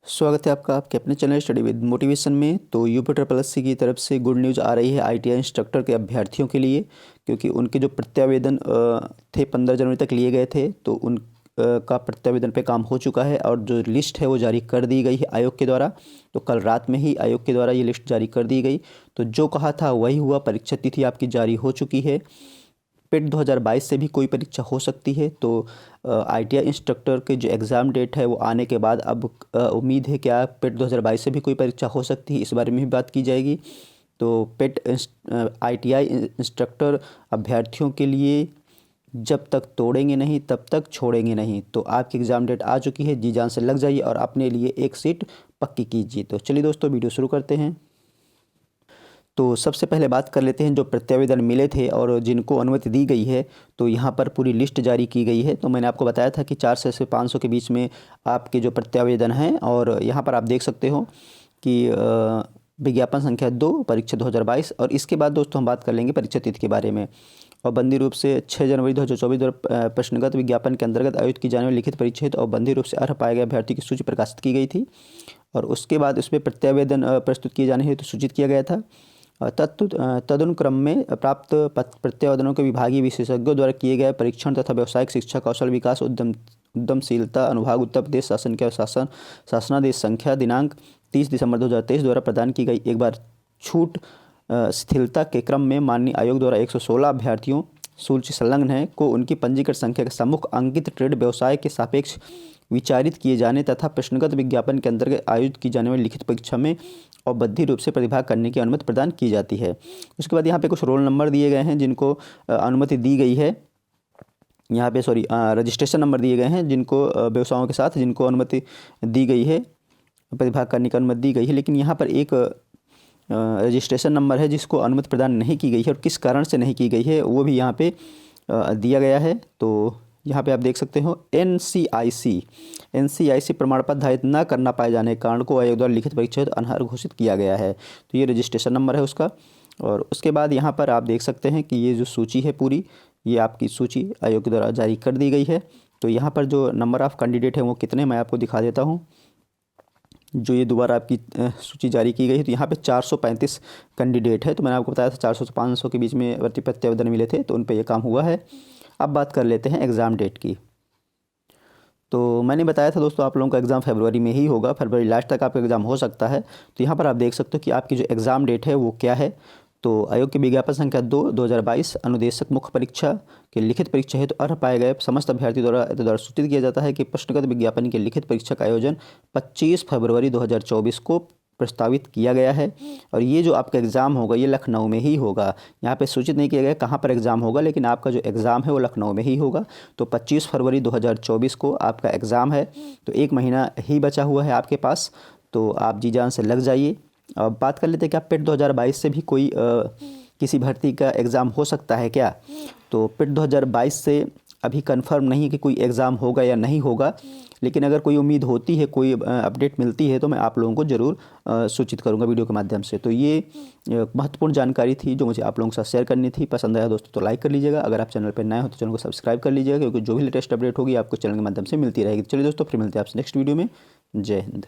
स्वागत है आपका आपके अपने चैनल स्टडी विद मोटिवेशन में। तो यूपीटर प्लस की तरफ से गुड न्यूज़ आ रही है आईटीआई इंस्ट्रक्टर के अभ्यर्थियों के लिए, क्योंकि उनके जो प्रत्यावेदन थे 15 जनवरी तक लिए गए थे, तो उन का प्रत्यावेदन पे काम हो चुका है और जो लिस्ट है वो जारी कर दी गई है आयोग के द्वारा। तो कल रात में ही आयोग के द्वारा ये लिस्ट जारी कर दी गई। तो जो कहा था वही हुआ, परीक्षा तिथि आपकी जारी हो चुकी है। पेट 2022 से भी कोई परीक्षा हो सकती है। तो आईटीआई इंस्ट्रक्टर के जो एग्ज़ाम डेट है वो आने के बाद अब उम्मीद है क्या पेट 2022 से भी कोई परीक्षा हो सकती है, इस बारे में भी बात की जाएगी। तो पेट आईटीआई इंस्ट्रक्टर अभ्यर्थियों के लिए जब तक तोड़ेंगे नहीं तब तक छोड़ेंगे नहीं। तो आपकी एग्ज़ाम डेट आ चुकी है, जी जान से लग जाइए और अपने लिए एक सीट पक्की कीजिए। तो चलिए दोस्तों, वीडियो शुरू करते हैं। तो सबसे पहले बात कर लेते हैं जो प्रत्यावेदन मिले थे और जिनको अनुमति दी गई है। तो यहाँ पर पूरी लिस्ट जारी की गई है। तो मैंने आपको बताया था कि 400 से 500 के बीच में आपके जो प्रत्यावेदन हैं, और यहाँ पर आप देख सकते हो कि विज्ञापन संख्या 2 परीक्षा 2022। और इसके बाद दोस्तों हम बात कर लेंगे परीक्षा तिथि के बारे में। और बंदी रूप से 6 जनवरी 2024 द्वारा प्रश्नगत विज्ञापन के अंतर्गत आयोजित की जाने वाली लिखित परीक्षा हेतु और बंदी रूप से अर्ह पाए गए अभ्यर्थी की सूची प्रकाशित की गई थी। और उसके बाद उसमें प्रत्यावेदन प्रस्तुत किए जाने हेतु सूचित किया गया था। तदनुक्रम में प्राप्त प्रत्यावेदनों के विभागीय विशेषज्ञों द्वारा किए गए परीक्षण तथा व्यावसायिक शिक्षा कौशल विकास उद्यमशीलता अनुभाग उत्तर प्रदेश शासन के शासनादेश संख्या दिनांक 30 दिसंबर 2023 द्वारा प्रदान की गई एक बार छूट शिथिलता के क्रम में माननीय आयोग द्वारा 116 अभ्यर्थियों सूची संलग्न है को उनकी पंजीकृत संख्या के सम्मुख अंकित ट्रेड व्यवसाय के सापेक्ष विचारित किए जाने तथा प्रश्नगत विज्ञापन के अंतर्गत आयोजित की जाने वाली लिखित परीक्षा में औपबद्ध रूप से प्रतिभाग करने की अनुमति प्रदान की जाती है। उसके बाद यहाँ पे कुछ रोल नंबर दिए गए हैं जिनको अनुमति दी गई है। यहाँ पे रजिस्ट्रेशन नंबर दिए गए हैं जिनको व्यवसायों के साथ जिनको अनुमति दी गई है, प्रतिभाग करने की अनुमति दी गई है। लेकिन यहाँ पर एक रजिस्ट्रेशन नंबर है जिसको अनुमति प्रदान नहीं की गई है, और किस कारण से नहीं की गई है वो भी यहाँ पे दिया गया है। तो यहाँ पे आप देख सकते हो एनसीआईसी प्रमाण पत्र धारित न करना पाए जाने के कारण को आयोग द्वारा लिखित परीक्षा अनर्ह घोषित किया गया है। तो ये रजिस्ट्रेशन नंबर है उसका। और उसके बाद यहाँ पर आप देख सकते हैं कि ये जो सूची है पूरी, ये आपकी सूची आयोग द्वारा जारी कर दी गई है। तो यहाँ पर जो नंबर ऑफ़ कैंडिडेट है वो कितने, मैं आपको दिखा देता हूँ। जो ये दोबारा आपकी सूची जारी की गई है, तो यहाँ पे 435 कैंडिडेट है। तो मैंने आपको बताया था 400 से 500 के बीच में प्रत्यावेदन मिले थे, तो उन पे ये काम हुआ है। अब बात कर लेते हैं एग्ज़ाम डेट की। तो मैंने बताया था दोस्तों आप लोगों का एग्ज़ाम फरवरी में ही होगा, फरवरी लास्ट तक आपका एग्ज़ाम हो सकता है। तो यहाँ पर आप देख सकते हो कि आपकी जो एग्ज़ाम डेट है वो क्या है। तो आयोग के विज्ञापन संख्या 2 2022 अनुदेशक मुख्य परीक्षा के लिखित परीक्षा हेतु अर्ह पाए गए समस्त अभ्यर्थी द्वारा सूचित किया जाता है कि प्रश्नगत विज्ञापन के लिखित परीक्षा का आयोजन 25 फरवरी 2024 को प्रस्तावित किया गया है। और ये जो आपका एग्ज़ाम होगा ये लखनऊ में ही होगा। यहाँ पे सूचित नहीं किया गया कहाँ पर एग्ज़ाम होगा, लेकिन आपका जो एग्ज़ाम है वो लखनऊ में ही होगा। तो 25 फरवरी 2024 को आपका एग्ज़ाम है। तो 1 महीना ही बचा हुआ है आपके पास, तो आप जी जान से लग जाइए। अब बात कर लेते हैं कि आप पेट 2022 से भी कोई किसी भर्ती का एग्ज़ाम हो सकता है क्या। तो पेट 2022 से अभी कंफर्म नहीं कि कोई एग्ज़ाम होगा या नहीं होगा, लेकिन अगर कोई उम्मीद होती है, कोई अपडेट मिलती है, तो मैं आप लोगों को ज़रूर सूचित करूंगा वीडियो के माध्यम से। तो ये महत्वपूर्ण जानकारी थी जो मुझे आप लोगों के साथ शेयर करनी थी। पसंद आया दोस्तों तो लाइक कर लीजिएगा, अगर आप चैनल पर नए हो तो चैनल को सब्सक्राइब कर लीजिएगा, क्योंकि जो भी लेटेस्ट अपडेट होगी आपको चैनल के माध्यम से मिलती रहेगी। चलिए दोस्तों, फिर मिलते हैं आपसे नेक्स्ट वीडियो में। जय हिंद।